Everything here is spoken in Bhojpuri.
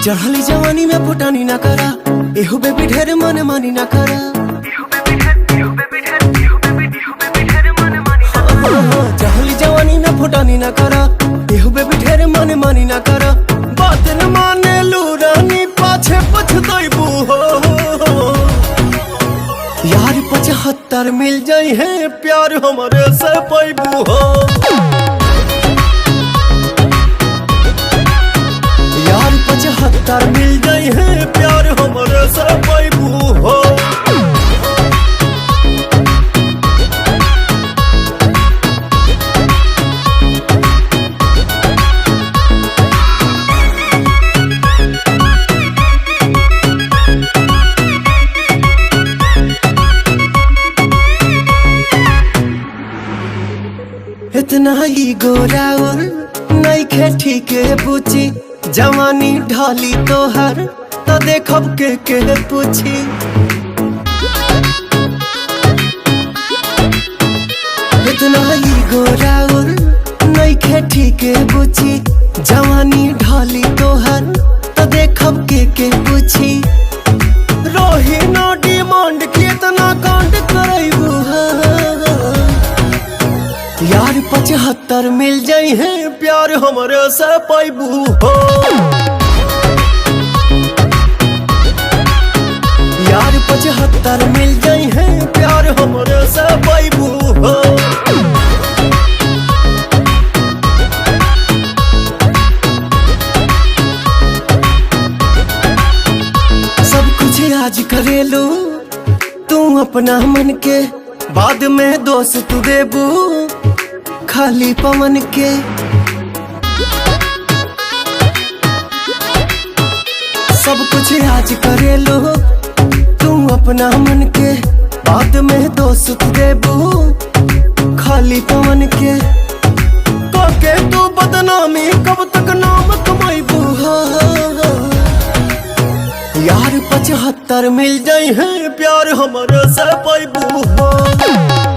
चढ़ली जवानी में फुटानी ना करा, एहू बेबी ढेर मन मानी ना करा। चढ़ली जवानी में फुटानी ना करा, एहू बेबी ढेर मन मानी ना करा। बात न माने लूरानी पाछे पछताइबू हो। यार 75 मिल जाई है प्यार हमारे से पाइबू हो। यार 75 मिल जाई है प्यार हमारे से पाइबू हो। इतना ही गोराउर नइखे ठीके पूछी, जवानी ढाली तोहर तो देखब के पूछी। इतना ही गोराउर नइखे ठीके पूछी, जवानी ढाली तोहर तो देखब के पूछी। रोही नो डिमांड कितना कांड करैबू यार 75 मिल जाई है प्यार हमारे से पाइबू हो। यार 75 मिल जाई है प्यार हमारे से पाइबू हो। सब कुछ आज करेलू तू अपना मन के, बाद में दोस्त तू देबू खाली पवन के। सब कुछ आज करे लो तू अपना मन के, बाद में दोस्त देबू खाली पवन के। के तू बदनामी कब तक नाम कमाइबू यार 75 मिल जाई है प्यार हमारे से पाइबू हो।